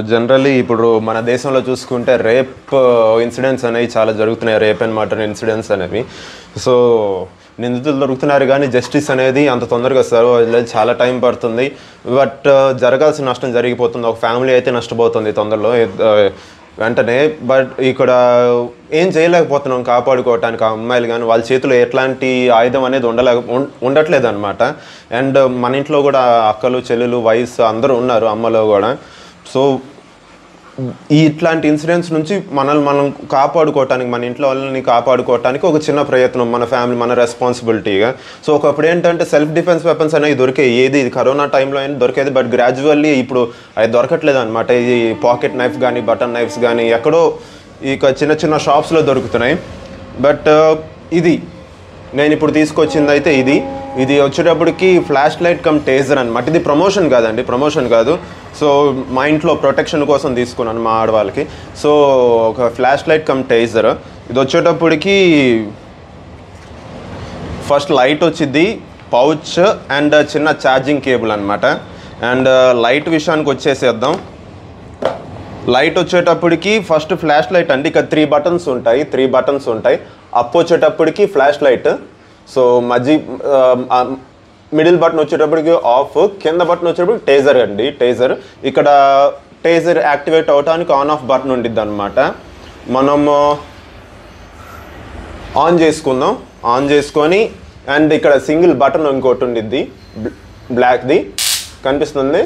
Generally ఇప్పుడు మన దేశంలో చూసుకుంటే రేప్ ఇన్సిడెంట్స్ అనేవి చాలా జరుగుతున్నాయి, రేప్ అండ్ మర్డర్ ఇన్సిడెంట్స్ అనేవి. సో నిందితులు దొరుకుతున్నారు కానీ జస్టిస్ అనేది అంత తొందరగా సర్వ్ అవ్వలేదు, చాలా టైం పడుతుంది. బట్ జరగాల్సిన నష్టం జరిగిపోతుంది, ఒక ఫ్యామిలీ అయితే నష్టపోతుంది తొందరలో వెంటనే. బట్ ఇక్కడ ఏం చేయలేకపోతున్నాం కాపాడుకోవటానికి ఆ అమ్మాయిలు కానీ, వాళ్ళ చేతిలో ఎట్లాంటి ఆయుధం అనేది ఉండట్లేదు అనమాట. అండ్ మన ఇంట్లో కూడా అక్కలు చెల్లెలు వయసు అందరూ ఉన్నారు, అమ్మలో కూడా. సో ఇట్లాంటి ఇన్సిడెంట్స్ నుంచి మనల్ని మనం కాపాడుకోవటానికి, మన ఇంట్లో వాళ్ళని కాపాడుకోవటానికి ఒక చిన్న ప్రయత్నం, మన ఫ్యామిలీ మన రెస్పాన్సిబిలిటీగా. సో ఒకప్పుడు ఏంటంటే సెల్ఫ్ డిఫెన్స్ వెపన్స్ అనేవి దొరికాయి, ఏది కరోనా టైంలో అయినా దొరికేది. బట్ గ్రాడ్యువల్లీ ఇప్పుడు అది దొరకట్లేదు అనమాట. ఈ పాకెట్ నైఫ్ కానీ బటన్ నైఫ్స్ కానీ ఎక్కడో ఇక చిన్న చిన్న షాప్స్లో దొరుకుతున్నాయి. బట్ ఇది నేను ఇప్పుడు తీసుకొచ్చింది అయితే ఇది వచ్చేటప్పటికి ఫ్లాష్ లైట్ కమ్ టేజర్ అనమాట. ఇది ప్రమోషన్ కాదండి, ప్రమోషన్ కాదు. సో మా ఇంట్లో ప్రొటెక్షన్ కోసం తీసుకున్నాను మా ఆడవాళ్ళకి. సో ఒక ఫ్లాష్ లైట్ కమ్ టేజర్. ఇది వచ్చేటప్పటికి ఫస్ట్ లైట్ వచ్చింది, పౌచ్ అండ్ చిన్న ఛార్జింగ్ కేబుల్ అనమాట. అండ్ లైట్ విషయానికి వచ్చేసేద్దాం. లైట్ వచ్చేటప్పటికి ఫస్ట్ ఫ్లాష్ లైట్ అండి. ఇక 3 బటన్స్ ఉంటాయి. అప్ వచ్చేటప్పటికి flash light. So middle button వచ్చేటప్పటికి ఆఫ్, కింద బటన్ వచ్చేటప్పటికి టేజర్ అండి. ఇక్కడ టేజర్ యాక్టివేట్ అవడానికి ఆన్ ఆఫ్ బటన్ ఉండిద్ది అనమాట. మనం ఆన్ చేసుకొని అండ్ ఇక్కడ సింగిల్ బటన్ ఇంకోటి ఉండిద్ది, బ్లాక్ది కనిపిస్తుంది.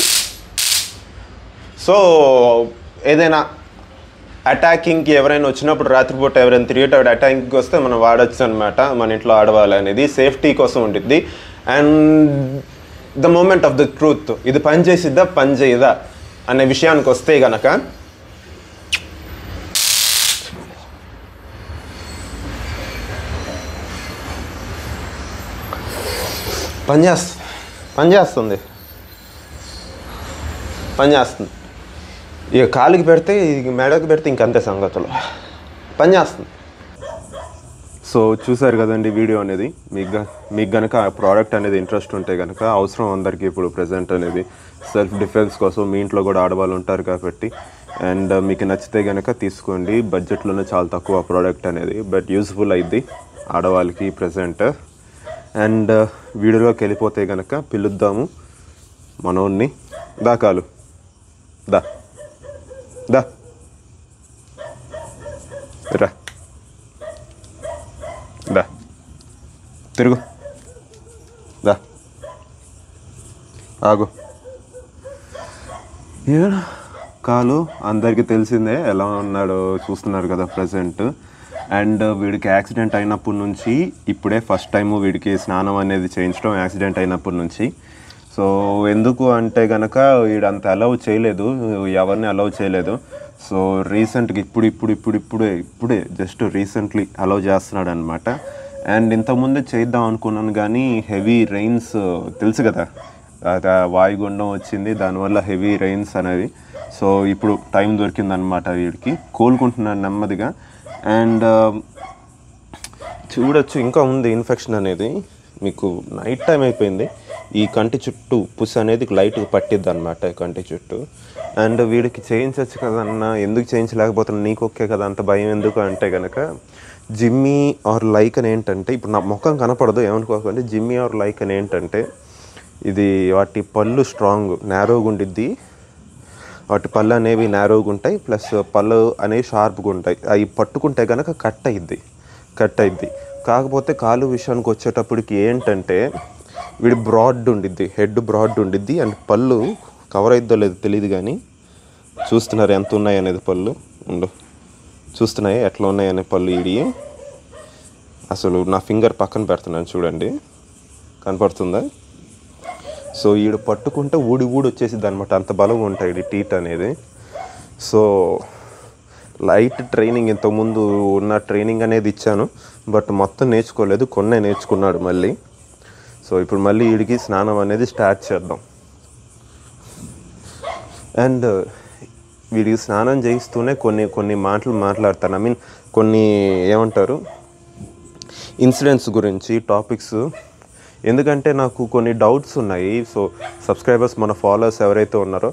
సో ఏదైనా అటాకింగ్కి ఎవరైనా వచ్చినప్పుడు, రాత్రిపూట ఎవరైనా తిరిగేటప్పుడు అటాకింగ్కి వస్తే మనం వాడచ్చు అనమాట. మన ఇంట్లో ఆడవాళ్ళు అనేది సేఫ్టీ కోసం ఉంటుంది. And the moment of the truth, ఇది పని చేయదా అనే విషయానికి వస్తే గనక పనిచేస్తుంది. ఇక కాలుకి పెడితే, మెడకి పెడితే ఇంకంతే సంగతులు, పనిచేస్తుంది. సో చూసారు కదండి వీడియో అనేది. మీకు కనుక ఆ ప్రోడక్ట్ అనేది ఇంట్రెస్ట్ ఉంటే కనుక, అవసరం అందరికీ ఇప్పుడు ప్రజెంట్ అనేది సెల్ఫ్ డిఫెన్స్ కోసం. మీ ఇంట్లో కూడా ఆడవాళ్ళు ఉంటారు కాబట్టి. అండ్ మీకు నచ్చితే కనుక తీసుకోండి. బడ్జెట్లోనే చాలా తక్కువ ప్రోడక్ట్ అనేది, బట్ యూజ్ఫుల్ అయింది ఆడవాళ్ళకి ప్రజెంట్. అండ్ వీడియోలోకి వెళ్ళిపోతే కనుక పిలుద్దాము మనోన్ని. కాలు దా తిరుగు, ఆగు. కాలు అందరికీ తెలిసిందే ఎలా ఉన్నాడో చూస్తున్నారు కదా ప్రజెంట్. అండ్ వీడికి యాక్సిడెంట్ అయినప్పటి నుంచి ఇప్పుడే ఫస్ట్ టైం వీడికి స్నానం అనేది చేయించడం, యాక్సిడెంట్ అయినప్పటి నుంచి. సో ఎందుకు అంటే కనుక వీడంత అలౌ చేయలేదు, ఎవరిని అలౌ చేయలేదు. సో రీసెంట్గా ఇప్పుడే జస్ట్ రీసెంట్లీ అలౌ చేస్తున్నాడు అనమాట. అండ్ ఇంతకుముందే చేద్దాం అనుకున్నాను కానీ హెవీ రెయిన్స్ తెలుసు కదా, వాయుగుండం వచ్చింది, దానివల్ల హెవీ రెయిన్స్ అనేవి. సో ఇప్పుడు టైం దొరికిందనమాట వీడికి, కోలుకుంటున్నాడు నెమ్మదిగా. అండ్ చూడొచ్చు ఇంకా ఉంది ఇన్ఫెక్షన్ అనేది. మీకు నైట్ టైం అయిపోయింది, ఈ కంటి చుట్టూ పుస్ అనేది లైట్గా పట్టిద్ది అనమాట కంటి చుట్టూ. అండ్ వీడికి చేయించవచ్చు కదన్నా, ఎందుకు చేయించలేకపోతున్నా, నీకు ఓకే కదా అంత భయం ఎందుకు అంటే కనుక, జిమ్మీ ఆర్ లైక్ అని ఏంటంటే, ఇప్పుడు నా ముఖం కనపడదు ఏమనుకోకండి, జిమ్మీ ఆర్ లైక్ అని ఏంటంటే, ఇది వాటి పళ్ళు స్ట్రాంగ్ నేరోగా ఉండిద్ది, వాటి పళ్ళు అనేవి నేరోగా ఉంటాయి, ప్లస్ పళ్ళు అనేవి షార్ప్గా ఉంటాయి. అవి పట్టుకుంటే కనుక కట్ అయింది. కాకపోతే కాలు విషయానికి వచ్చేటప్పటికి ఏంటంటే, వీడి బ్రాడ్ ఉండిద్ది, హెడ్ బ్రాడ్ ఉండిద్ది. అండ్ పళ్ళు కవర్ అయిద్దో లేదో తెలియదు కానీ, చూస్తున్నారు ఎంత ఉన్నాయి అనేది పళ్ళు చూస్తున్నాయి ఎట్లా ఉన్నాయనే పళ్ళు. ఈడి అసలు నా ఫింగర్ పక్కన పెడుతున్నాను చూడండి, కనపడుతుందా? సో ఈడు పట్టుకుంటే ఊడి వచ్చేసిద్ది అనమాట, అంత బలంగా ఉంటాయి ఇది టీట్ అనేది. సో లైట్ ట్రైనింగ్ ఇంతకుముందు ఉన్న ట్రైనింగ్ అనేది ఇచ్చాను, బట్ మొత్తం నేర్చుకోలేదు, కొన్నే నేర్చుకున్నాడు మళ్ళీ. సో ఇప్పుడు మళ్ళీ వీడికి స్నానం అనేది స్టార్ట్ చేద్దాం. అండ్ వీడికి స్నానం చేయిస్తూనే కొన్ని మాటలు మాట్లాడతాను. ఐ మీన్ కొన్ని ఏమంటారు ఇన్సిడెంట్స్ గురించి, టాపిక్స్ ఎందుకంటే నాకు కొన్ని డౌట్స్ ఉన్నాయి. సో సబ్స్క్రైబర్స్ మన ఫాలోవర్స్ ఎవరైతే ఉన్నారో,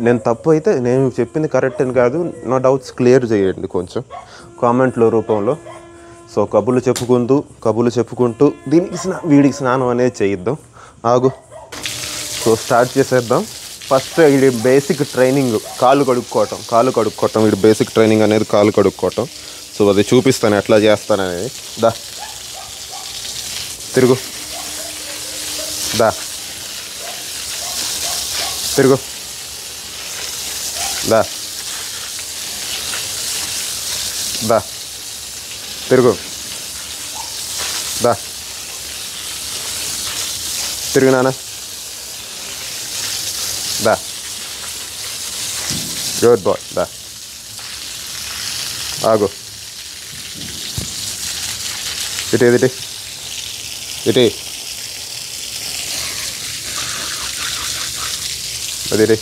నేను తప్పు అయితే నేను చెప్పింది కరెక్ట్ అని కాదు, నా డౌట్స్ క్లియర్ చేయండి కొంచెం కామెంట్లో రూపంలో. సో కబుర్లు చెప్పుకుంటూ వీడికి స్నానం అనేది చేయిద్దాం. ఆగు. సో స్టార్ట్ చేసేద్దాం. ఫస్ట్ ఇది బేసిక్ ట్రైనింగ్, కాళ్ళు కడుక్కోవటం. ఇది బేసిక్ ట్రైనింగ్ అనేది కాళ్ళు కడుక్కోవటం. సో అది చూపిస్తాను ఎట్లా చేస్తాననేది. దా తిరుగు, దా తిరుగు, దా దా తిరుగు, దా తిరుగు నాన్న, దా గుడ్ బాయ్, దా ఆగు. ఇటే అది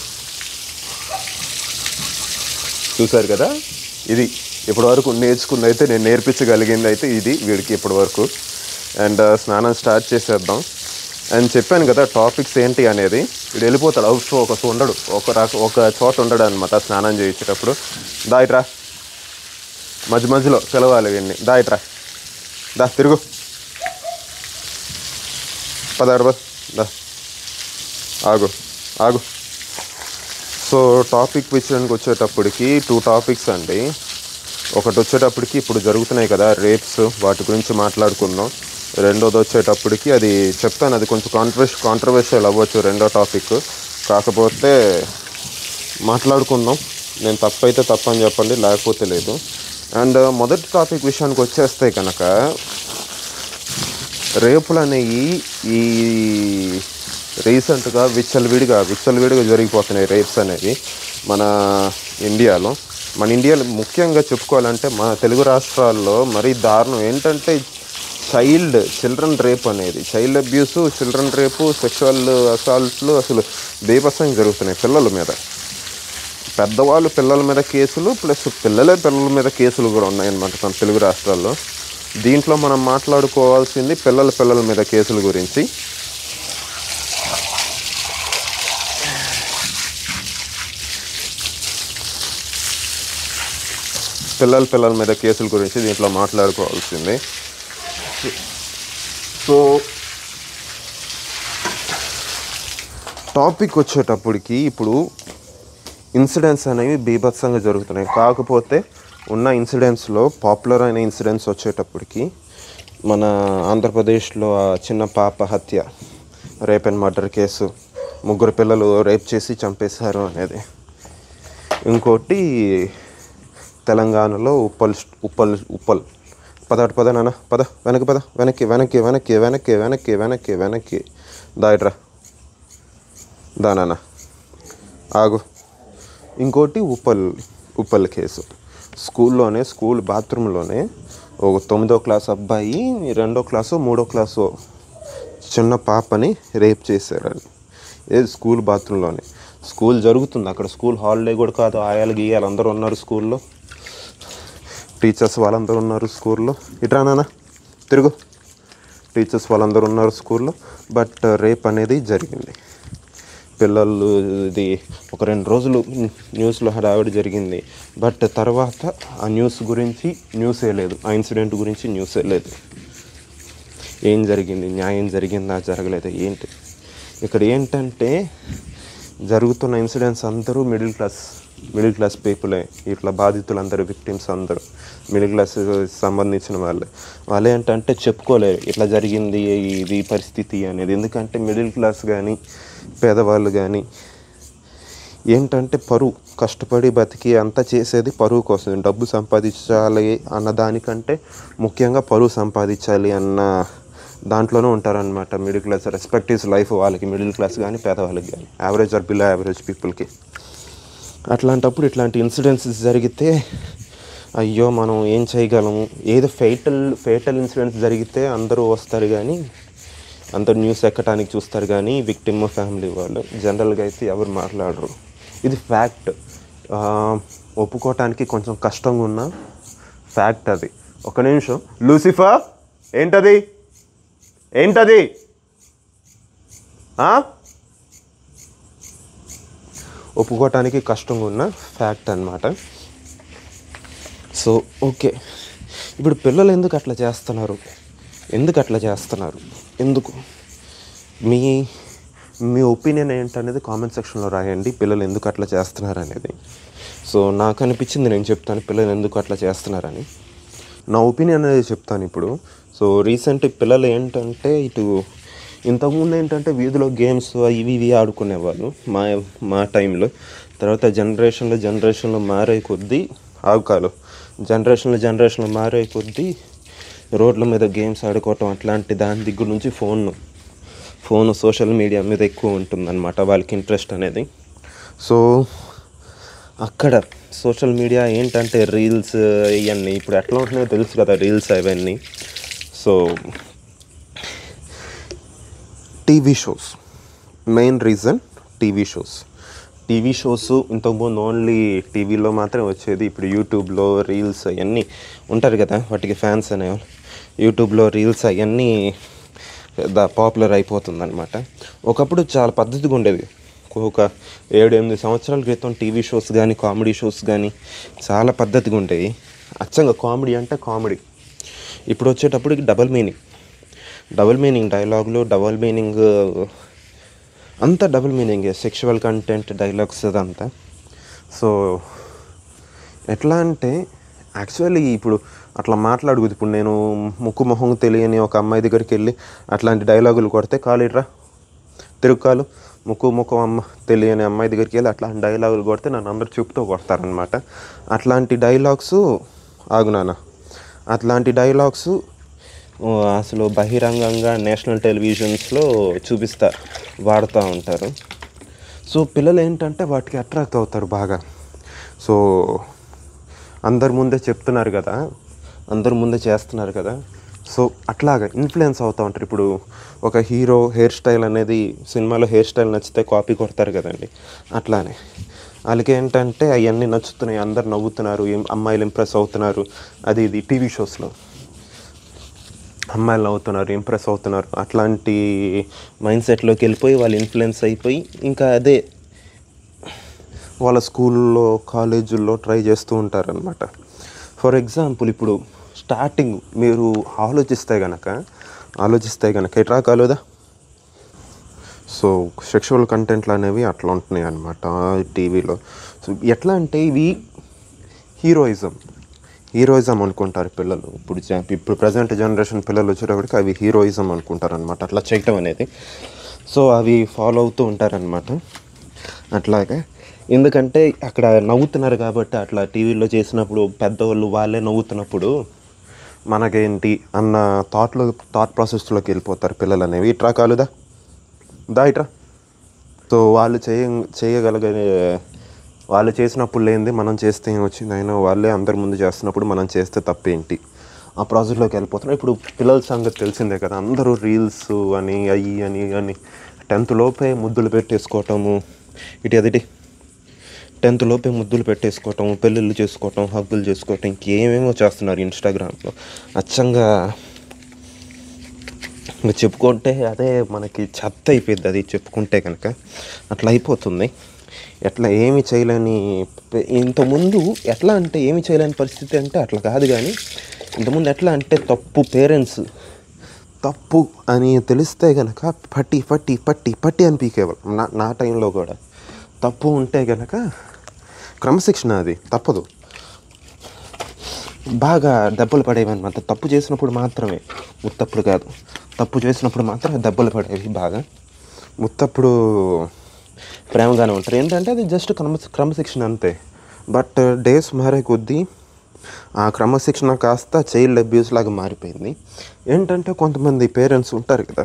చూసారు కదా. ఇది ఇప్పటివరకు నేర్చుకుంది అయితే, నేను నేర్పించగలిగింది అయితే ఇది వీడికి ఇప్పటివరకు. అండ్ స్నానం స్టార్ట్ చేసేద్దాం. అండ్ చెప్పాను కదా టాపిక్స్ ఏంటి అనేది. వీడు వెళ్ళిపోతాడు, అవుట్ ఫోకస్ ఉండడు, ఒక చోట ఉండడు అనమాట స్నానం చేయించేటప్పుడు. దాయిట్రా, మధ్యలో పిలవాలి వీడిని. దాయిట్రా, దా తిరుగు, పదాడు, దా ఆగు. సో టాపిక్ విషయానికి వచ్చేటప్పటికి 2 టాపిక్స్ అండి. ఒకటి వచ్చేటప్పటికి ఇప్పుడు జరుగుతున్నాయి కదా రేప్స్, వాటి గురించి మాట్లాడుకుందాం. రెండోది వచ్చేటప్పటికి అది చెప్తాను, అది కొంచెం కాంట్రవర్షియల్ అవ్వచ్చు రెండో టాపిక్, కాకపోతే మాట్లాడుకుందాం. నేను తప్పైతే తప్పని చెప్పండి, లేకపోతే లేదు. అండ్ మొదటి టాపిక్ విషయానికి వచ్చేస్తే కనుక, రేపులు అనేవి ఈ రీసెంట్గా విచ్చలవిడిగా జరిగిపోతున్నాయి రేప్స్ అనేవి మన ఇండియాలో. ముఖ్యంగా చెప్పుకోవాలంటే మన తెలుగు రాష్ట్రాల్లో మరీ దారుణం ఏంటంటే చిల్డ్రన్ రేప్ అనేది, చైల్డ్ అబ్యూస్, చిల్డ్రన్ రేపు, సెక్షువల్ అసాల్ట్లు అసలు బీభత్సంగా జరుగుతున్నాయి పిల్లల మీద. పెద్దవాళ్ళు పిల్లల మీద కేసులు, ప్లస్ పిల్లల మీద కేసులు కూడా ఉన్నాయన్నమాట మన తెలుగు రాష్ట్రాల్లో. దీంట్లో మనం మాట్లాడుకోవాల్సింది పిల్లల మీద కేసుల గురించి. పిల్లల మీద కేసుల గురించి దీంట్లో మాట్లాడుకోవాల్సింది. సో టాపిక్ వచ్చేటప్పటికి ఇప్పుడు ఇన్సిడెంట్స్ అనేవి బీభత్సంగా జరుగుతున్నాయి. కాకపోతే ఉన్న ఇన్సిడెంట్స్లో పాపులర్ అయిన ఇన్సిడెంట్స్ వచ్చేటప్పటికి మన ఆంధ్రప్రదేశ్లో ఆ చిన్న పాప హత్య, రేప్ అండ్ మర్డర్ కేసు, 3 పిల్లలు రేప్ చేసి చంపేశారు అనేది. ఇంకోటి తెలంగాణలో ఉప్పల్ పద నాన్న, వెనక్కి దాయిట్రా, దా నాన్న ఆగు. ఇంకోటి ఉప్పల్ కేసు, స్కూల్ బాత్రూంలోనే ఒక 9వ క్లాస్ అబ్బాయి 2వ క్లాసో 3వ క్లాసో చిన్న పాపని రేప్ చేశారని. ఏది స్కూల్ బాత్రూంలోనే. స్కూల్ జరుగుతుంది అక్కడ, స్కూల్ హాలిడే కూడా కాదు, ఆయాలు గీయాలు అందరూ ఉన్నారు స్కూల్లో, టీచర్స్ వాళ్ళందరూ ఉన్నారు స్కూల్లో. ఇట్రా నాన్న తిరుగు, టీచర్స్ వాళ్ళందరూ ఉన్నారు స్కూల్లో. బట్ రేప్ అనేది జరిగింది. పిల్లలు ఇది ఒక 2 రోజులు న్యూస్లో హడావిడి జరిగింది. బట్ తర్వాత ఆ న్యూసే లేదు, ఆ ఇన్సిడెంట్ గురించి న్యూసే లేదు. ఏం జరిగింది, న్యాయం జరిగిందా జరగలేదా ఏంటి? ఇక్కడ ఏంటంటే జరుగుతున్న ఇన్సిడెంట్స్ అందరూ మిడిల్ క్లాస్ పీపులే. ఇట్లా బాధితులందరూ, విక్టిమ్స్ అందరూ మిడిల్ క్లాస్ సంబంధించిన వాళ్ళే ఏంటంటే చెప్పుకోలేరు ఇట్లా జరిగింది ఇది పరిస్థితి అనేది. ఎందుకంటే మిడిల్ క్లాస్ కానీ పేదవాళ్ళు కానీ ఏంటంటే పరువు, కష్టపడి బతికి అంతా చేసేది పరువు కోసం, డబ్బు సంపాదించాలి అన్న దానికంటే ముఖ్యంగా పరువు సంపాదించాలి అన్న దాంట్లోనే ఉంటారనమాట middle class. Respect is life వాళ్ళకి, మిడిల్ క్లాస్ కానీ పేదవాళ్ళకి కానీ, యావరేజ్ ఆర్ బిలో యావరేజ్ పీపుల్కి. అట్లాంటప్పుడు ఇట్లాంటి ఇన్సిడెంట్స్ జరిగితే అయ్యో మనం ఏం చేయగలము? ఏదో ఫేటల్ ఇన్సిడెంట్స్ జరిగితే అందరూ వస్తారు కానీ, అందరూ న్యూస్ ఎక్కడానికి చూస్తారు కానీ విక్టిమ్ ఫ్యామిలీ వాళ్ళు జనరల్గా అయితే ఎవరు మాట్లాడరు. ఇది ఫ్యాక్ట్, ఒప్పుకోవటానికి కొంచెం కష్టంగా ఉన్న ఫ్యాక్ట్ అది. ఒక నిమిషం, లూసిఫర్ ఏంటది ఒప్పుకోవటానికి కష్టంగా ఉన్న ఫ్యాక్ట్ అన్నమాట. సో ఓకే, ఇప్పుడు పిల్లలు ఎందుకు అట్లా చేస్తున్నారు, ఎందుకు మీ మీ ఒపీనియన్ ఏంటనేది కామెంట్ సెక్షన్లో రాయండి. పిల్లలు ఎందుకు అట్లా చేస్తున్నారు అనేది. సో నాకు అనిపించింది నేను చెప్తాను పిల్లలు ఎందుకు అట్లా చేస్తున్నారని. నా ఒపీనియన్ అనేది చెప్తాను ఇప్పుడు. సో రీసెంట్ పిల్లలు ఏంటంటే ఇంతకుముందు ఏంటంటే వీధిలో గేమ్స్ ఇవి ఆడుకునేవాళ్ళు మా టైంలో. తర్వాత జనరేషన్లో మారే కొద్దీ జనరేషన్లో మారే కొద్దీ రోడ్ల మీద గేమ్స్ ఆడుకోవటం అట్లాంటి దాని దగ్గర నుంచి ఫోన్ సోషల్ మీడియా మీద ఎక్కువ ఉంటుందన్నమాట వాళ్ళకి ఇంట్రెస్ట్ అనేది. సో అక్కడ సోషల్ మీడియా ఏంటంటే రీల్స్ ఇవన్నీ ఇప్పుడు ఎట్లా ఉంటున్నాయో తెలుసు కదా, రీల్స్ అవన్నీ. So TV shows, main reason TV shows ఇంతకుముందు ఓన్లీ టీవీలో మాత్రమే వచ్చేది. ఇప్పుడు యూట్యూబ్లో రీల్స్ అవన్నీ ఉంటారు కదా, వాటికి ఫ్యాన్స్ అనేవాళ్ళు. యూట్యూబ్లో రీల్స్ అవన్నీ పాపులర్ అయిపోతుందన్నమాట. ఒకప్పుడు చాలా పద్ధతిగా ఉండేది. ఒక 7-8 సంవత్సరాల క్రితం టీవీ షోస్ కానీ కామెడీ షోస్ కానీ చాలా పద్ధతిగా ఉండేవి. అచ్చంగా కామెడీ అంటే కామెడీ. ఇప్పుడు వచ్చేటప్పటికి డబల్ మీనింగ్ డైలాగులు, అంతా డబుల్ మీనింగే, సెక్షువల్ కంటెంట్ డైలాగ్స్ అదంతా. సో ఎట్లా అంటే యాక్చువల్లీ ఇప్పుడు అట్లా మాట్లాడకూడదు. ఇప్పుడు నేను ముక్కు మొహం తెలియని ఒక అమ్మాయి దగ్గరికి వెళ్ళి అట్లాంటి డైలాగులు కొడితే కాలిట్రా తిరుక్కాలు ముక్కు అమ్మ తెలియని అమ్మాయి దగ్గరికి వెళ్ళి అట్లాంటి డైలాగులు కొడితే నన్ను అందరు చూపుతూ కొడతారనమాట. అట్లాంటి డైలాగ్స్ అసలు బహిరంగంగా నేషనల్ టెలివిజన్స్లో వాడుతూ ఉంటారు. సో పిల్లలు ఏంటంటే వాటికి అట్రాక్ట్ అవుతారు బాగా. సో అందరి ముందే చెప్తున్నారు కదా, అందరి ముందే చేస్తున్నారు కదా. సో అట్లాగా ఇన్ఫ్లుయెన్స్ అవుతూ ఉంటారు. ఇప్పుడు ఒక హీరో హెయిర్ స్టైల్ అనేది సినిమాలో హెయిర్ స్టైల్ నచ్చితే కాపీ కొడతారు కదండి, అట్లానే వాళ్ళకి ఏంటంటే అవన్నీ నచ్చుతున్నాయి, అందరు నవ్వుతున్నారు, అమ్మాయిలు ఇంప్రెస్ అవుతున్నారు. ఇది టీవీ షోస్లో అమ్మాయిలు నవ్వుతున్నారు, ఇంప్రెస్ అవుతున్నారు. అట్లాంటి మైండ్ సెట్లోకి వెళ్ళిపోయి వాళ్ళు ఇన్ఫ్లుయెన్స్ అయిపోయి ఇంకా అదే వాళ్ళ స్కూల్లో కాలేజీల్లో ట్రై చేస్తూ ఉంటారనమాట. ఫర్ ఎగ్జాంపుల్ ఇప్పుడు స్టార్టింగ్ మీరు ఆలోచిస్తే కనుక ఎట్రా కాలేదా. సో సెక్షువల్ కంటెంట్లు అనేవి అట్లా ఉంటున్నాయి అన్నమాట టీవీలో. సో ఎట్లా అంటే ఇవి హీరోయిజం అనుకుంటారు పిల్లలు. ఇప్పుడు ప్రజెంట్ జనరేషన్ పిల్లలు వచ్చేటప్పటికి అవి హీరోయిజం అనుకుంటారు అనమాట అట్లా చేయటం అనేది. సో అవి ఫాలో అవుతూ ఉంటారనమాట అట్లాగే. ఎందుకంటే అక్కడ నవ్వుతున్నారు కాబట్టి అట్లా టీవీలో చేసినప్పుడు పెద్దవాళ్ళు వాళ్ళే నవ్వుతున్నప్పుడు మనకేంటి అన్న థాట్ ప్రాసెస్లోకి వెళ్ళిపోతారు పిల్లలు అనేవి. ఇట్రా కాలుదా ఇట్రా. సో వాళ్ళు చేసినప్పుడు లేనిది మనం చేస్తే ఏం వచ్చింది, అయినా వాళ్ళే అందరి ముందు చేస్తున్నప్పుడు మనం చేస్తే తప్పేంటి ఆ ప్రాసెస్లోకి వెళ్ళిపోతున్నాం. ఇప్పుడు పిల్లల సంగతి తెలిసిందే కదా, అందరూ రీల్స్ అని 10th లోపే ముద్దులు పెట్టేసుకోవటము, 10th లోపే ముద్దులు పెట్టేసుకోవటం, పెళ్ళిళ్ళు చేసుకోవటం, హగ్గులు చేసుకోవటం, ఇంకేమేమో చేస్తున్నారు ఇన్స్టాగ్రామ్లో. అచ్చంగా చెప్పుకుంటే అదే మనకి చెత్త అయిపోయింది. అది చెప్పుకుంటే కనుక అట్లా అయిపోతుంది. ఎట్లా ఏమి చేయలేని ఇంతకుముందు ఎట్లా అంటే ఏమి చేయలేని పరిస్థితి అంటే అట్లా కాదు, కానీ ఇంతకుముందు ఎట్లా అంటే పేరెంట్స్ తప్పు అని తెలిస్తే కనుక పట్టి అని పీకేవాళ్ళు. నా టైంలో కూడా తప్పు ఉంటే కనుక క్రమశిక్షణ, అది తప్పదు, బాగా దెబ్బలు పడేవన్నమాట. తప్పు చేసినప్పుడు మాత్రమే, ముత్తప్పుడు కాదు, తప్పు చేసినప్పుడు మాత్రమే దెబ్బలు పడేవి బాగా. ముత్తప్పుడు ప్రేమగానే ఉంటారు. ఏంటంటే అది జస్ట్ క్రమశిక్షణ అంతే. బట్ డేస్ మారే కొద్దీ ఆ క్రమశిక్షణ కాస్త చైల్డ్ అబ్యూస్ లాగా మారిపోయింది. ఏంటంటే కొంతమంది పేరెంట్స్ ఉంటారు కదా,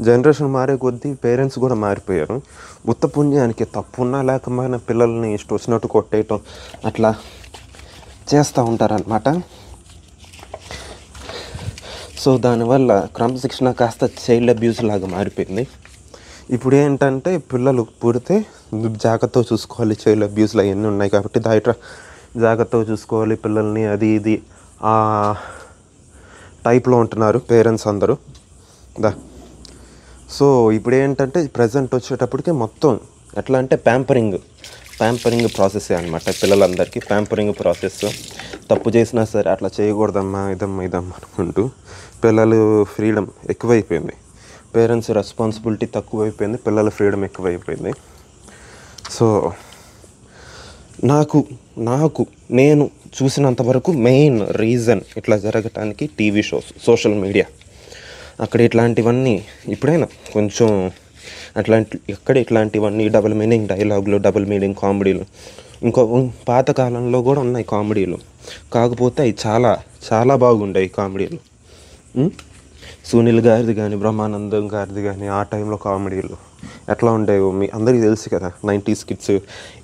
జనరేషన్ మారే కొద్దీ పేరెంట్స్ కూడా మారిపోయారు. ఉత్త పుణ్యానికి తప్పున్నా లేకపోయినా పిల్లల్ని ఇష్టం వచ్చినట్టు కొట్టేయటం అట్లా చేస్తూ ఉంటారనమాట. సో దానివల్ల క్రమశిక్షణ కాస్త చైల్డ్ అబ్యూస్ లాగా మారిపోయింది. ఇప్పుడు ఏంటంటే పిల్లలు పుడితే జాగ్రత్తగా చూసుకోవాలి, చైల్డ్ అబ్యూస్లు అవన్నీ ఉన్నాయి కాబట్టి జాగ్రత్తగా చూసుకోవాలి పిల్లల్ని, అది ఇది టైప్లో ఉంటున్నారు పేరెంట్స్ అందరూ. సో ఇప్పుడు ఏంటంటే ప్రజెంట్ వచ్చేటప్పటికి మొత్తం ఎట్లా అంటే ప్యాంపరింగ్ ప్రాసెస్ అనమాట. పిల్లలందరికీ ప్యాంపరింగ్ ప్రాసెస్. తప్పు చేసినా సరే అట్లా చేయకూడదమ్మా, ఇదమ్మా అనుకుంటూ పిల్లలు ఫ్రీడమ్ ఎక్కువైపోయింది. పేరెంట్స్ రెస్పాన్సిబిలిటీ తక్కువైపోయింది, పిల్లల ఫ్రీడమ్ ఎక్కువైపోయింది. సో నేను చూసినంతవరకు మెయిన్ రీజన్ ఇట్లా జరగటానికి టీవీ షోస్, సోషల్ మీడియా. అక్కడ ఇట్లాంటివన్నీ ఇప్పుడైనా కొంచెం ఇట్లాంటివన్నీ డబుల్ మీనింగ్ డైలాగులు, డబుల్ మీనింగ్ కామెడీలు పాతకాలంలో కూడా ఉన్నాయి కామెడీలు. కాకపోతే అవి చాలా చాలా బాగుంటాయి కామెడీలు. సునీల్ గారిది కానీ, బ్రహ్మానందం గారిది కానీ ఆ టైంలో కామెడీలు ఎట్లా ఉండేవో మీ అందరికీ తెలుసు కదా. 90s కిడ్స్,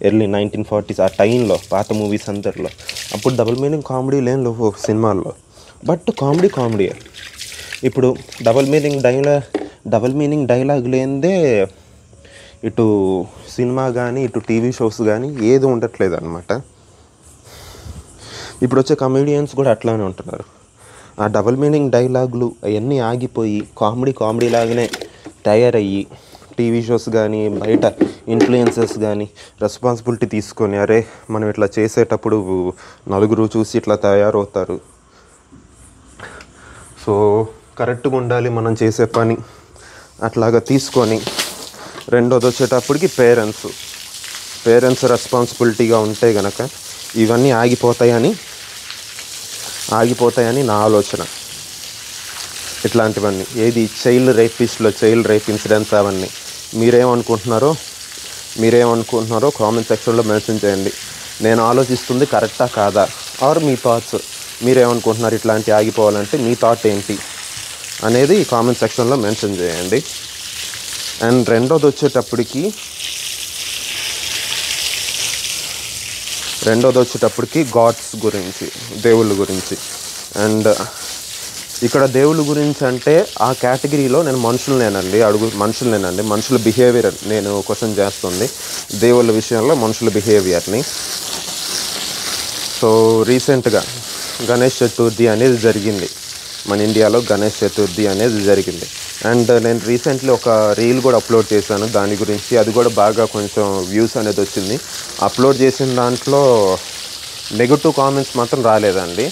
ఎర్లీ 1940s ఆ టైంలో పాత మూవీస్ అందరిలో అప్పుడు డబుల్ మీనింగ్ కామెడీలు ఏం లేవు సినిమాల్లో. But comedy. ఇప్పుడు డబుల్ మీనింగ్ డైలాగ్ లేనిదే ఇటు సినిమా కానీ ఇటు టీవీ షోస్ కానీ ఏది ఉండట్లేదు అనమాట. ఇప్పుడు వచ్చే కమెడియన్స్ కూడా అట్లానే ఉంటున్నారు. ఆ డబుల్ మీనింగ్ డైలాగులు అవన్నీ ఆగిపోయి కామెడీ లాగానే తయారయ్యి టీవీ షోస్ కానీ బయట ఇన్ఫ్లుయెన్సర్స్ కానీ రెస్పాన్సిబిలిటీ తీసుకొని అరే మనం ఇట్లా చేసేటప్పుడు నలుగురు చూసి ఇట్లా తయారవుతారు, సో కరెక్ట్గా ఉండాలి మనం చేసే పని అట్లాగా తీసుకొని. రెండోది వచ్చేటప్పటికి పేరెంట్స్ రెస్పాన్సిబిలిటీగా ఉంటే గనక ఇవన్నీ ఆగిపోతాయని నా ఆలోచన. ఇట్లాంటివన్నీ ఏది చైల్డ్ రేప్ ఇన్సిడెంట్స్ అవన్నీ మీరేమనుకుంటున్నారో కామెంట్ సెక్షన్లో మెన్షన్ చేయండి. నేను ఆలోచిస్తుంది కరెక్టా కాదా, ఆర్ మీ థాట్స్ మీరేమనుకుంటున్నారు ఇట్లాంటి ఆగిపోవాలంటే మీ థాట్ ఏంటి అనేది కామెంట్ సెక్షన్లో మెన్షన్ చేయండి. అండ్ రెండోది వచ్చేటప్పటికి గాడ్స్ గురించి, దేవుళ్ళ గురించి. అండ్ ఇక్కడ దేవుళ్ళ గురించి అంటే ఆ కేటగిరీలో నేను మనుషులనేనండి మనుషుల బిహేవియర్ నేను క్వశ్చన్ చేస్తుంది. దేవుళ్ళ విషయంలో మనుషుల బిహేవియర్ని. సో రీసెంట్గా గణేష్ చతుర్థి అనేది జరిగింది మన ఇండియాలో. అండ్ నేను రీసెంట్లీ ఒక రీల్ కూడా అప్లోడ్ చేశాను దాని గురించి. అది కూడా బాగా కొంచెం వ్యూస్ అనేది వచ్చింది. అప్లోడ్ చేసిన దాంట్లో నెగటివ్ కామెంట్స్ మాత్రం రాలేదండి.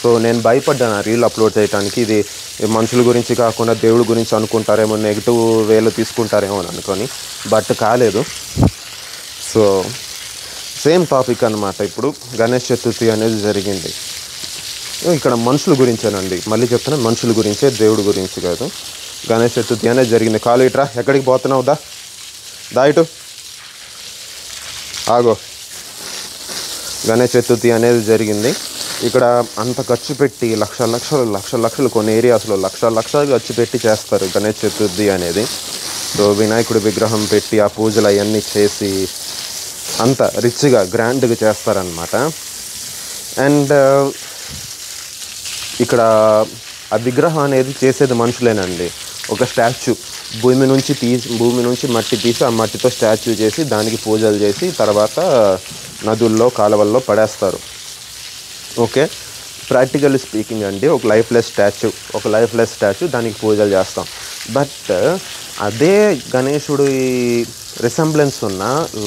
సో నేను భయపడ్డాను ఆ రీల్ అప్లోడ్ చేయడానికి. ఇది మనుషుల గురించి కాకుండా దేవుడి గురించి అనుకుంటారేమో, నెగిటివ్ వేలో తీసుకుంటారేమో అని అనుకొని, బట్ కాలేదు. సో సేమ్ టాపిక్ అన్నమాట. ఇప్పుడు గణేష్ చతుర్థి అనేది జరిగింది. ఇక్కడ మనుషుల గురించేనండి, మళ్ళీ చెప్తున్నాను, మనుషుల గురించే, దేవుడి గురించి కాదు. గణేష్ చతుర్థి అనేది జరిగింది. కాలు ఇట్రా, ఎక్కడికి పోతున్నావు, దా ఇటు ఆగో. గణేష్ చతుర్థి అనేది జరిగింది. ఇక్కడ అంత ఖర్చు పెట్టి లక్షలు కొన్ని ఏరియాస్లో లక్షలు ఖర్చు పెట్టి చేస్తారు గణేష్ చతుర్థి అనేది. సో వినాయకుడి విగ్రహం పెట్టి ఆ పూజలు అవన్నీ చేసి అంత రిచ్గా గ్రాండ్గా చేస్తారనమాట. అండ్ ఇక్కడ ఆ విగ్రహం అనేది చేసేది మనుషులేనండి. ఒక స్టాచ్యూ భూమి నుంచి మట్టి తీసి ఆ మట్టితో స్టాచ్యూ చేసి దానికి పూజలు చేసి తర్వాత నదుల్లో కాలువల్లో పడేస్తారు. ఓకే, ప్రాక్టికల్లీ స్పీకింగ్ అండి, ఒక లైఫ్లెస్ స్టాచ్యూ దానికి పూజలు చేస్తాం. బట్ అదే గణేశుడి రిసెంబ్లెన్స్ ఉన్న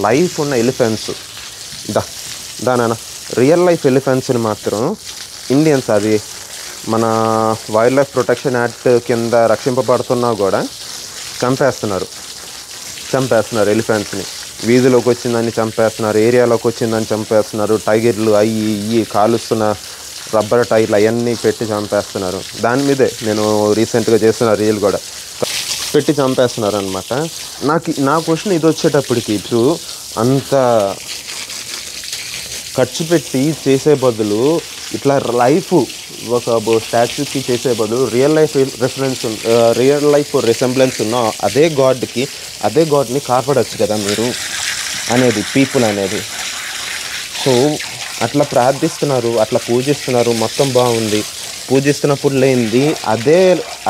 లైఫ్ ఉన్న ఎలిఫెంట్స్, దాని రియల్ లైఫ్ ఎలిఫెంట్స్ని మాత్రం ఇండియన్స్, అది మన వైల్డ్ లైఫ్ ప్రొటెక్షన్ యాక్ట్ కింద రక్షింపబడుతున్నా కూడా చంపేస్తున్నారు ఎలిఫెంట్స్ని. వీధిలోకి వచ్చిందని చంపేస్తున్నారు, ఏరియాలోకి వచ్చిందని చంపేస్తున్నారు. టైగర్లు అవి కాలుస్తున్న రబ్బర్ టైర్లు అవన్నీ పెట్టి చంపేస్తున్నారు. దాని మీదే నేను రీసెంట్గా చేస్తున్న రీల్ కూడా పెట్టి చంపేస్తున్నారు అనమాట. నా క్వశ్చన్ ఇది వచ్చేటప్పటికి, ఇప్పుడు అంత ఖర్చు పెట్టి చేసే బదులు ఇట్లా లైఫ్ ఒక స్టాచ్యూకి చేసే బదులు రియల్ లైఫ్ రిసెంబ్లెన్స్ ఉన్న అదే గాడ్ని కాపాడచ్చు కదా మీరు అనేది పీపుల్ అనేది. సో అట్లా ప్రార్థిస్తున్నారు, అట్లా పూజిస్తున్నారు, మొత్తం బాగుంది. పూజిస్తున్నప్పుడు లేనిది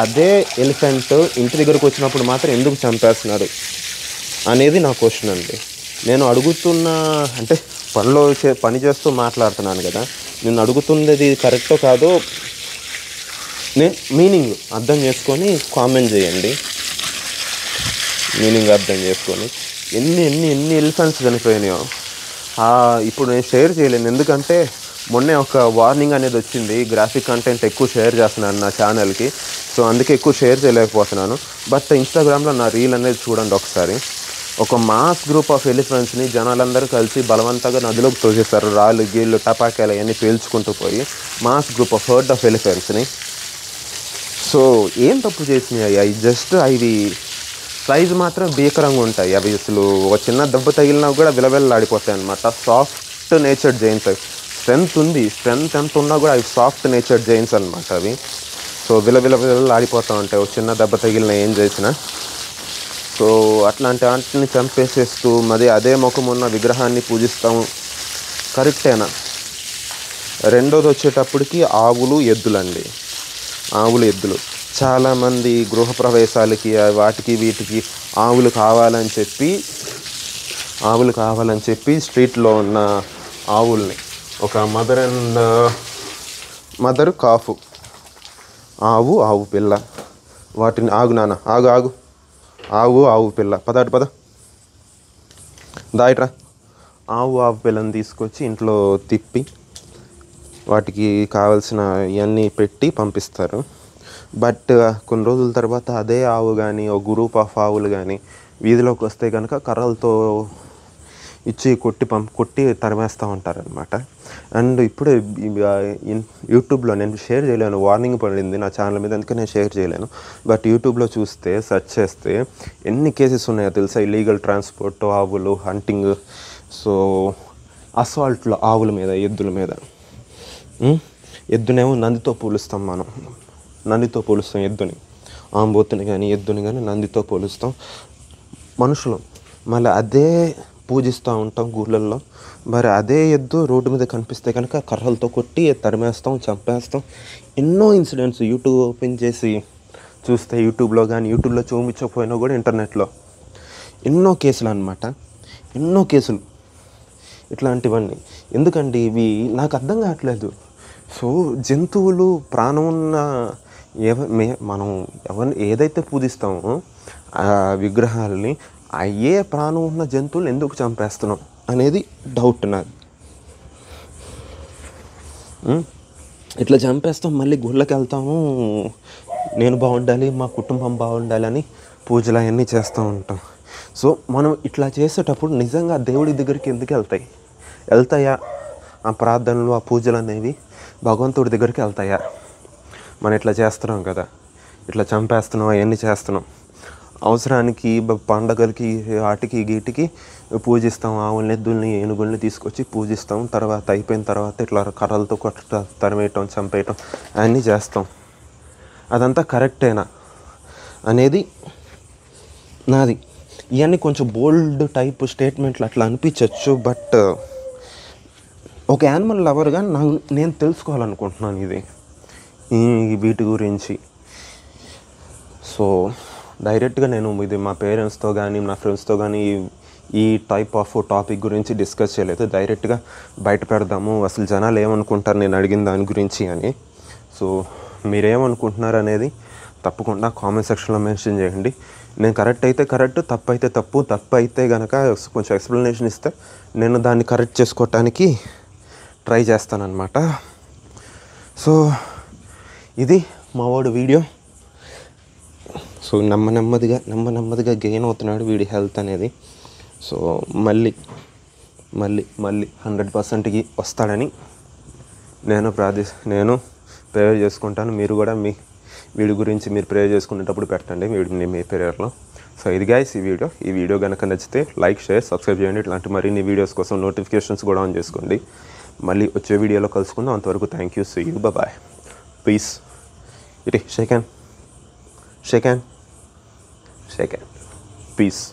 అదే ఎలిఫెంట్ ఇంటి దగ్గరకు వచ్చినప్పుడు మాత్రం ఎందుకు చంపేస్తున్నారు అనేది నా క్వశ్చన్ అండి. నేను అడుగుతున్న, అంటే పని చేస్తూ మాట్లాడుతున్నాను కదా, నేను అడుగుతున్నది కరెక్టో కాదో నేను మీనింగ్ అర్థం చేసుకొని కామెంట్ చేయండి. మీనింగ్ అర్థం చేసుకొని ఎన్ని ఎన్ని ఎన్ని ఎలిఫెంట్స్ చనిపోయినాయో. ఇప్పుడు నేను షేర్ చేయలేను, ఎందుకంటే మొన్నే ఒక వార్నింగ్ అనేది వచ్చింది, గ్రాఫిక్ కంటెంట్ ఎక్కువ షేర్ చేస్తున్నాను నా ఛానల్కి. సో అందుకే ఎక్కువ షేర్ చేయలేకపోతున్నాను. బట్ ఇన్స్టాగ్రామ్లో నా రీల్ అనేది చూడండి ఒకసారి. ఒక మాస్ గ్రూప్ ఆఫ్ ఎలిఫెంట్స్ని జనాలందరూ కలిసి బలవంతంగా నదిలోకి తోసేస్తారు. రాళ్ళు గీళ్ళు టపాకాయలు అవన్నీ పేల్చుకుంటూ పోయి mass group of herd of ఎలిఫెంట్స్ని. సో ఏం తప్పు చేసినాయి అవి? జస్ట్ అవి సైజు మాత్రం భీకరంగా ఉంటాయి. అవి అసలు ఒక చిన్న దెబ్బ తగిలినా కూడా విలవిల్లాడిపోతాయి అన్నమాట. సాఫ్ట్ నేచర్డ్ జైన్స్ అవి. స్ట్రెంత్ ఎంత ఉన్నా కూడా అవి సాఫ్ట్ నేచర్డ్ జైన్స్ అనమాట అవి. సో విలవిలవిల్లాడిపోతూ ఉంటాయి ఒక చిన్న దెబ్బ తగిలినా ఏం చేసినా. సో అట్లాంటి వాటిని చంపేసేస్తూ మరి అదే ముఖం ఉన్న విగ్రహాన్ని పూజిస్తాము, కరెక్టేనా? రెండోది వచ్చేటప్పటికి ఆవులు ఎద్దులండి. ఆవులు ఎద్దులు చాలామంది గృహప్రవేశాలకి వాటికి వీటికి ఆవులు కావాలని చెప్పి స్ట్రీట్లో ఉన్న ఆవుల్ని, ఒక మదర్ కాఫ్ ఆవు పిల్ల, వాటిని ఆవు పిల్ల పద దాయిట్రా, ఆవు పిల్లని తీసుకొచ్చి ఇంట్లో తిప్పి వాటికి కావాల్సిన ఇవన్నీ పెట్టి పంపిస్తారు. బట్ కొన్ని రోజుల తర్వాత అదే ఆవు కానీ ఒక గ్రూప్ ఆఫ్ ఆవులు కానీ వీధిలోకి వస్తే కనుక కర్రలతో ఇచ్చి కొట్టి తరిమేస్తూ ఉంటారనమాట. అండ్ ఇప్పుడే యూట్యూబ్లో నేను షేర్ చేయలేను, వార్నింగ్ పడింది నా ఛానల్ మీద, అందుకే నేను షేర్ చేయలేను. బట్ యూట్యూబ్లో చూస్తే సెర్చ్ చేస్తే ఎన్ని కేసెస్ ఉన్నాయో తెలుసా? ఇల్లీగల్ ట్రాన్స్పోర్ట్, ఆవులు హంటింగ్, సో అసాల్ట్లో ఆవుల మీద, ఎద్దుల మీద. ఎద్దునేమో నందితో పోలుస్తాం ఎద్దుని, ఆంబోతుని కానీ ఎద్దుని కానీ నందితో పోలుస్తాం. మనుషులు మళ్ళీ అదే పూజిస్తూ ఉంటాం ఊళ్ళల్లో. మరి అదే ఎద్దు రోడ్డు మీద కనిపిస్తే కనుక కర్రలతో కొట్టి తరిమేస్తాం, చంపేస్తాం. ఎన్నో ఇన్సిడెంట్స్ యూట్యూబ్ ఓపెన్ చేసి చూస్తే, యూట్యూబ్లో చూపించకపోయినా కూడా ఇంటర్నెట్లో ఎన్నో కేసులు అన్నమాట. ఎన్నో కేసులు ఇట్లాంటివన్నీ. ఎందుకండి ఇవి నాకు అర్థం కావట్లేదు. సో జంతువులు ప్రాణం ఉన్న మనం ఏదైతే పూజిస్తామో ఆ విగ్రహాలని, అయ్యే ప్రాణం ఉన్న జంతువులు ఎందుకు చంపేస్తున్నాం అనేది డౌట్ నాది. ఇట్లా చంపేస్తాం, మళ్ళీ గుళ్ళకి వెళ్తాము, నేను బాగుండాలి, మా కుటుంబం బాగుండాలి అని పూజలు అవన్నీ చేస్తూ ఉంటాం. సో మనం ఇట్లా చేసేటప్పుడు నిజంగా దేవుడి దగ్గరికి ఎందుకు వెళ్తాయా? ఆ ప్రార్థనలు, ఆ పూజలు అనేవి భగవంతుడి దగ్గరికి వెళ్తాయా? మనం ఇట్లా చేస్తున్నాం కదా, ఇట్లా చంపేస్తున్నాం, అవన్నీ చేస్తున్నాం. అవసరానికి పండగలకి వాటికి గీటికి పూజిస్తాం, ఆవుల్ని ఎద్దుల్ని ఏనుగుల్ని తీసుకొచ్చి పూజిస్తాం. తర్వాత అయిపోయిన తర్వాత ఇట్లా కర్రలతో తరిమేయటం, చంపేయటం అవన్నీ చేస్తాం. అదంతా కరెక్టేనా అనేది నాది. ఇవన్నీ కొంచెం బోల్డ్ టైప్ స్టేట్మెంట్లు అట్లా అనిపించవచ్చు. బట్ ఒక యానిమల్ లవర్గా నేను తెలుసుకోవాలనుకుంటున్నాను వీటి గురించి. సో డైరెక్ట్గా నేను ఇది మా పేరెంట్స్తో కానీ నా ఫ్రెండ్స్తో కానీ ఈ టైప్ ఆఫ్ టాపిక్ గురించి డిస్కస్ చేయలేదు. డైరెక్ట్గా బయట పెడదాము, అసలు జనాలు ఏమనుకుంటారు నేను అడిగిన దాని గురించి అని. సో మీరేమనుకుంటున్నారు అనేది తప్పకుండా కామెంట్ సెక్షన్లో మెన్షన్ చేయండి. నేను కరెక్ట్ అయితే కరెక్ట్, తప్పు అయితే తప్పు. తప్పు అయితే కనుక కొంచెం ఎక్స్ప్లెనేషన్ ఇస్తే నేను దాన్ని కరెక్ట్ చేసుకోవటానికి ట్రై చేస్తానన్నమాట. సో ఇది మా వాడు వీడియో. సో నెమ్మదిగా గెయిన్ అవుతున్నాడు వీడి హెల్త్ అనేది. సో మళ్ళీ 100%కి వస్తాడని నేను ప్రేయర్ చేసుకుంటాను. మీరు కూడా వీడి గురించి మీరు ప్రేయర్ చేసుకునేటప్పుడు పెట్టండి మీ ప్రేయర్లో. సో ఇది గైస్ ఈ వీడియో కనుక నచ్చితే లైక్, షేర్, సబ్స్క్రైబ్ చేయండి. ఇట్లాంటి మరిన్ని వీడియోస్ కోసం నోటిఫికేషన్స్ కూడా ఆన్ చేసుకోండి. మళ్ళీ వచ్చే వీడియోలో కలుసుకుందాం. అంతవరకు thank you, see you, bye, peace. Shake hand, piece.